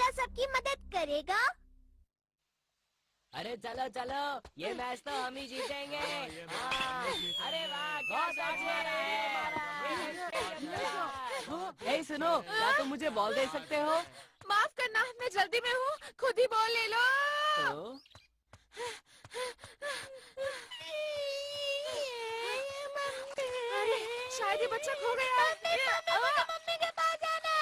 Nobita सबकी मदद करेगा। अरे चलो चलो, ये मैच तो हम ही जीतेंगे। अरे वाह, क्या शॉट मारा है। ए सुनो, क्या तुम मुझे बॉल दे सकते हो? माफ करना, मैं जल्दी में हूँ, खुद ही बॉल ले लो। अरे शायद ये बच्चा खो गया। मम्मी के पास जाना है।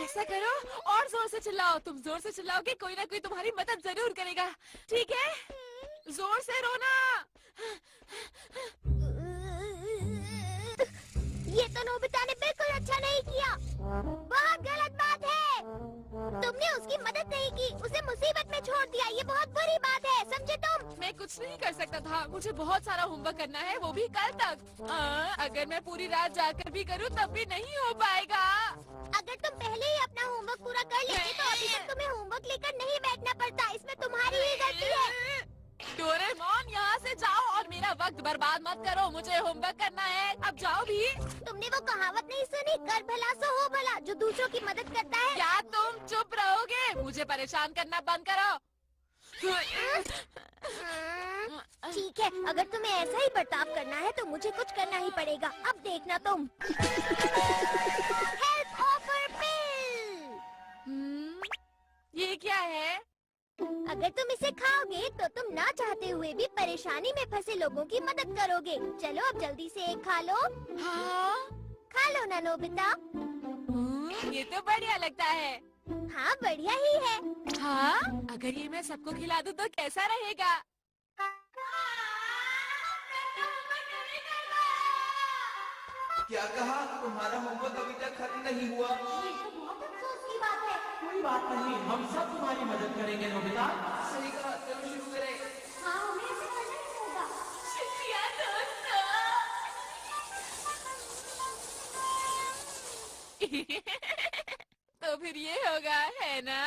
ऐसा करो, और जोर से चिल्लाओ। तुम जोर से चिल्लाओगे, कोई ना कोई तुम्हारी मदद जरूर करेगा। ठीक है, जोर से रोना। ये तो नोबिता ने बिल्कुल अच्छा नहीं किया। बहुत गलत बात है। तुमने उसकी मदद नहीं की, उसे मुसीबत में छोड़ दिया। ये बहुत बुरी बात है, समझे तुम? मैं कुछ नहीं कर सकता था, मुझे बहुत सारा होमवर्क करना है, वो भी कल तक। अगर मैं पूरी रात जाकर भी करूँ तब भी नहीं हो पाएगा। अगर तुम पहले ही अपना होमवर्क पूरा कर लेते तो अभी तक तुम्हें होमवर्क लेकर नहीं बैठना पड़ता। इसमें तुम्हारी ही गलती है। डोरेमोन, यहाँ से जाओ और मेरा वक्त बर्बाद मत करो। मुझे होमवर्क करना है, अब जाओ भी। तुमने वो कहावत नहीं सुनी, कर भला सो हो भला। जो दूसरों की मदद करता है। क्या तुम चुप रहोगे? मुझे परेशान करना बंद करो। ठीक है, अगर तुम्हें ऐसा ही बर्ताव करना है तो मुझे कुछ करना ही पड़ेगा। अब देखना तुम। हेल्प ऑफर पिल। ये क्या है? अगर तुम इसे खाओगे तो तुम ना चाहते हुए भी परेशानी में फंसे लोगों की मदद करोगे। चलो अब जल्दी से एक खा लो। हाँ? खा लो ना नोबिता। ये तो बढ़िया लगता है। हाँ, बढ़िया ही है। हाँ? अगर ये मैं सबको खिला दूँ तो कैसा रहेगा? क्या कहा? तुम्हारा होमवर्क अभी तक खत्म नहीं हुआ? ये तो बहुत अफसोस की बात है। कोई बात नहीं, हम सब तुम्हारी मदद करेंगे नोबिता। सही कहा, चलो शुरू करें। हाँ, हमें ऐसे करना ही होगा। शुक्रिया दोस्तों। तो फिर ये होगा, है ना?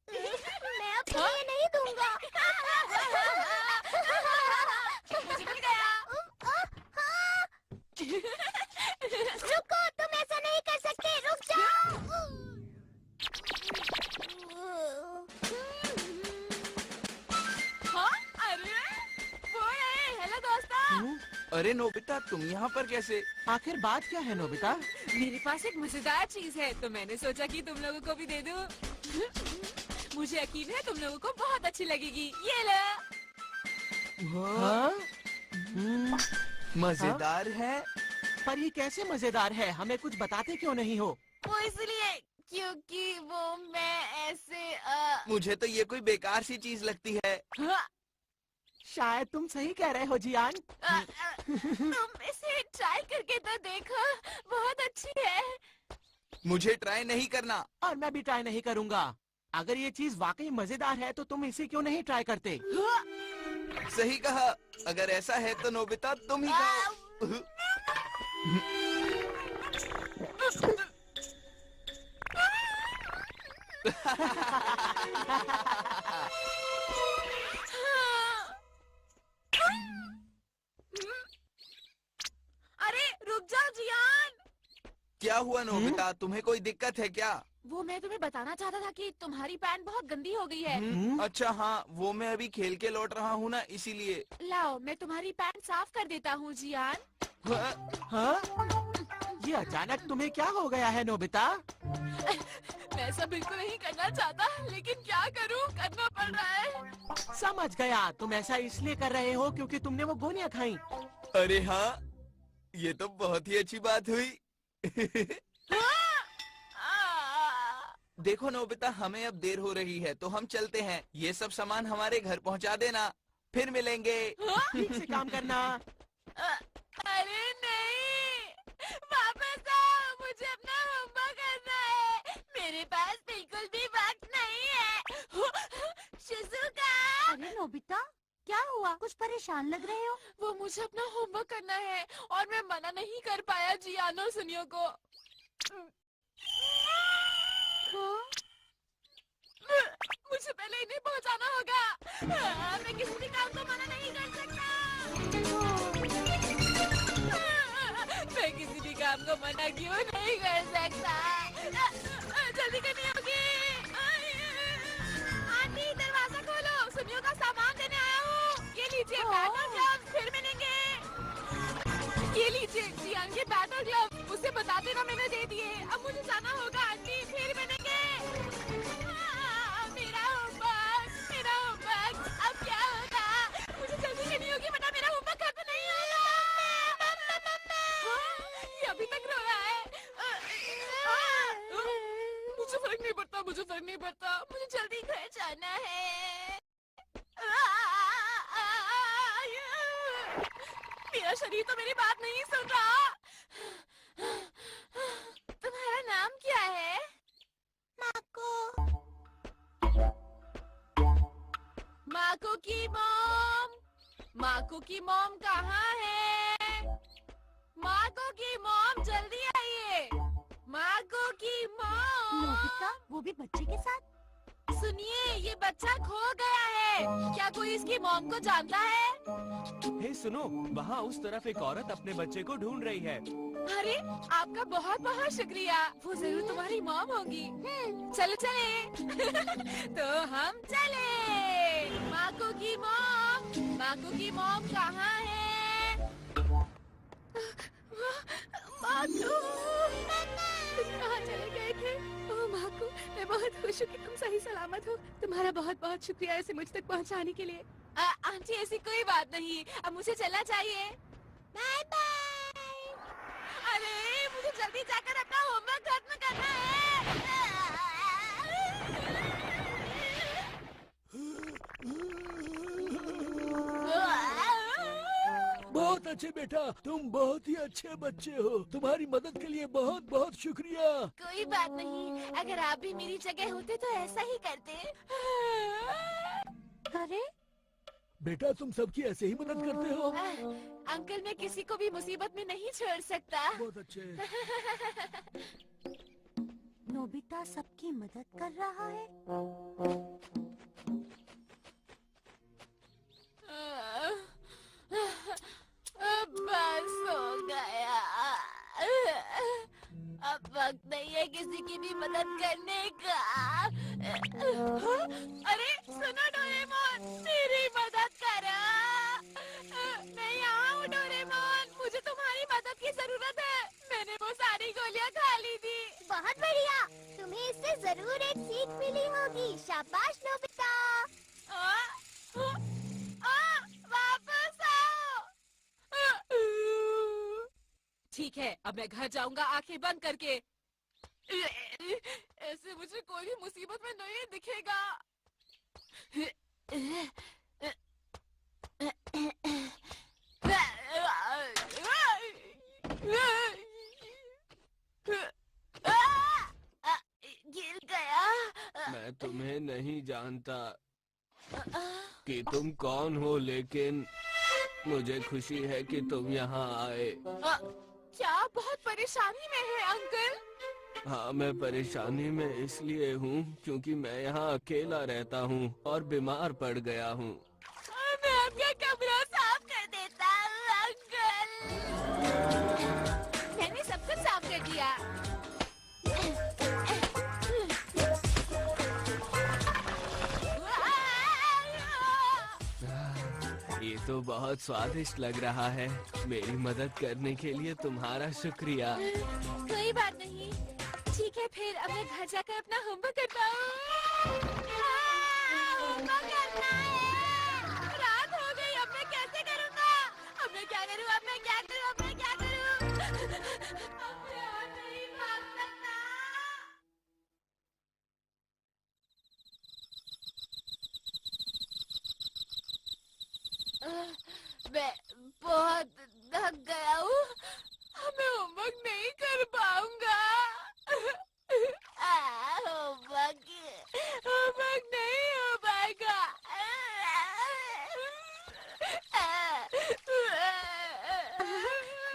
मैं अब तुम्हें ये नहीं दूंगा। मुझे मिल गया। रुको, तुम ऐसा नहीं कर सकते, रुक जाओ। हाँ? अरे वो है। हेलो दोस्तों। अरे नोबिता, तुम यहाँ पर कैसे? आखिर बात क्या है नोबिता? मेरे पास एक मजेदार चीज है, तो मैंने सोचा कि तुम लोगों को भी दे दूं। मुझे यकीन है तुम लोगों को बहुत अच्छी लगेगी। ये लो। हाँ? मजेदार है। पर ये कैसे मजेदार है? हमें कुछ बताते क्यों नहीं हो? वो इसलिए क्योंकि वो मैं ऐसे मुझे तो ये कोई बेकार सी चीज लगती है। हाँ, शायद तुम सही कह रहे हो जियान। तुम इसे ट्राई करके तो देखो, बहुत अच्छी है। मुझे ट्राई नहीं करना। और मैं भी ट्राई नहीं करूँगा। अगर ये चीज वाकई मजेदार है तो तुम इसे क्यों नहीं ट्राई करते? सही कहा, अगर ऐसा है तो नोबिता तुम ही खाओ। अरे रुक जाओ जियान। क्या हुआ नोबिता, तुम्हें कोई दिक्कत है क्या? वो मैं तुम्हें बताना चाहता था कि तुम्हारी पैंट बहुत गंदी हो गई है। अच्छा हाँ, वो मैं अभी खेल के लौट रहा हूँ ना, इसीलिए। लाओ, मैं तुम्हारी पैंट साफ कर देता हूँ जियान। हाँ? ये अचानक तुम्हें क्या हो गया है नोबिता? मैं ऐसा बिल्कुल नहीं करना चाहता, लेकिन क्या करूँ, करना पड़ रहा है। समझ गया, तुम ऐसा इसलिए कर रहे हो क्योंकि तुमने वो गोलियां खाई। अरे हाँ, ये तो बहुत ही अच्छी बात हुई। देखो नोबिता, हमें अब देर हो रही है तो हम चलते हैं। ये सब सामान हमारे घर पहुंचा देना, फिर मिलेंगे। ठीक से काम करना। अरे नहीं, वापस आओ, मुझे अपना होमवर्क करना है। मेरे पास बिल्कुल भी वक्त नहीं है। शिज़ुका। अरे नोबिता, क्या हुआ? कुछ परेशान लग रहे हो। वो मुझे अपना होमवर्क करना है और मैं मना नहीं कर पाया जियान और सुनियो को। मुझे पहले इन्हें पहुंचाना होगा। मैं किसी भी काम को मना नहीं कर सकता। मैं किसी भी काम को मना क्यों नहीं कर सकता? जल्दी करनी होगी। आंटी दरवाजा खोलो, सुनियो का सामान देने आया हूँ। ये लीजिए बैट और ग्लव्स, फिर मिलेंगे। ये लीजिए जियांग के बैट और ग्लव्स, उसे बता देना मैंने दे दिए। अब मुझे जाना होगा आंटी, फिर मिलेंगे। मेरा होमवर्क, अब क्या होगा? मुझे जल्दी करनी होगी वरना मेरा होमवर्क खत्म नहीं होगा। ये अभी तक रो रहा है। मुझे फर्क नहीं पड़ता, मुझे जल्दी घर जाना है। मेरा शरीर तो मेरी बात नहीं सुन रहा। तुम्हारा नाम क्या है? माको की मॉम कहाँ है? माको की मॉम जल्दी आइए। माको की मॉम। नोबिता, वो भी बच्चे के साथ? सुनिए, ये बच्चा खो गया है। क्या कोई इसकी मॉम को जानता है? हे सुनो, वहाँ उस तरफ एक औरत अपने बच्चे को ढूंढ रही है। अरे आपका बहुत बहुत शुक्रिया, वो जरूर तुम्हारी मॉम होगी। चलो चले। तो हम चले। माको की मॉम कहाँ है? माको, तुम कहाँ चले गए थे? ओह माको, मैं बहुत खुश हूँ कि तुम सही सलामत हो। तुम्हारा बहुत बहुत शुक्रिया इसे मुझ तक पहुँचाने के लिए। आंटी ऐसी कोई बात नहीं, अब मुझे चलना चाहिए। Bye bye. अरे मुझे जल्दी जाकर अपना होमवर्क खत्म करना है। बहुत अच्छे बेटा, तुम बहुत ही अच्छे बच्चे हो। तुम्हारी मदद के लिए बहुत बहुत शुक्रिया। कोई बात नहीं, अगर आप भी मेरी जगह होते तो ऐसा ही करते। अरे बेटा तुम सबकी ऐसे ही मदद करते हो। अंकल, मैं किसी को भी मुसीबत में नहीं छोड़ सकता। बहुत अच्छे। नोबिता सबकी मदद कर रहा है। बस हो गया। अब वक्त नहीं है किसी की भी मदद करने का। अरे सुनो डोरेमोन, मेरी मदद करो। मैं यहाँ हूँ डोरेमोन, मुझे तुम्हारी मदद की जरूरत है। मैंने वो सारी गोलियाँ खा ली थी। बहुत बढ़िया, तुम्हें इससे जरूर एक सीख मिली होगी। शाबाश नोबिता। वापस आओ। ठीक है, अब मैं घर जाऊंगा आंखें बंद करके। ऐसे मुझे कोई भी मुसीबत में नहीं दिखेगा। गिर गया। मैं तुम्हें नहीं जानता कि तुम कौन हो, लेकिन मुझे खुशी है कि तुम यहाँ आए। क्या बहुत परेशानी में है अंकल? हाँ, मैं परेशानी में इसलिए हूँ क्योंकि मैं यहाँ अकेला रहता हूँ और बीमार पड़ गया हूँ। मैं आपका कमरा साफ कर देता हूँ अंकल। मैंने सब कुछ साफ कर दिया। ये तो बहुत स्वादिष्ट लग रहा है। मेरी मदद करने के लिए तुम्हारा शुक्रिया। कोई बात नहीं। ठीक है, फिर अब मैं घर जाकर अपना होमवर्क करता हूँ। होमवर्क करना है। रात हो गई, अब मैं कैसे करूँगा? अब मैं क्या करूँ? अब मैं क्या करूँ? अब मैं क्या करूँ? अब मैं और नहीं भाग सकता। मैं बहुत थक गया हूँ। मैं होमवर्क नहीं कर पाऊंगा। होमवर्क नहीं हो पाएगा।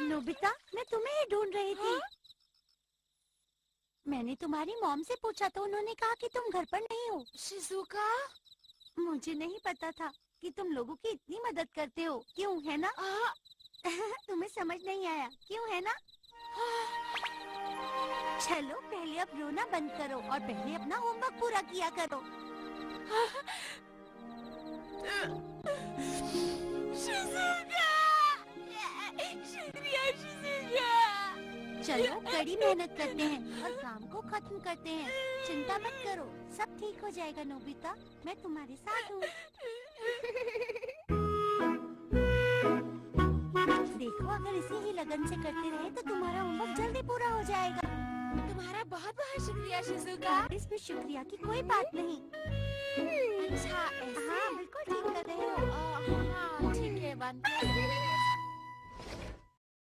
नोबिता, मैं तुम्हें ही ढूंढ रही थी। मैंने तुम्हारी मॉम से पूछा तो उन्होंने कहा कि तुम घर पर नहीं हो। शिजुका, मुझे नहीं पता था कि तुम लोगों की इतनी मदद करते हो। क्यों, है ना? तुम्हें समझ नहीं आया, क्यों, है ना? चलो पहले अब रोना बंद करो और पहले अपना होमवर्क पूरा किया करो। शिज़ुका! शुक्रिया शिज़ुका! चलो कड़ी मेहनत करते हैं और काम को खत्म करते हैं। चिंता मत करो, सब ठीक हो जाएगा नोबिता, मैं तुम्हारे साथ हूँ। देखो अगर इसी ही लगन से करते रहे तो तुम्हारा होमवर्क जल्दी पूरा हो जाएगा। तुम्हारा बहुत बहुत शुक्रिया शिज़ुका। इसमें शुक्रिया की कोई बात नहीं। अच्छा ऐसे? हाँ बिल्कुल ठीक कर रहे हो। हाँ ठीक है, बनता है।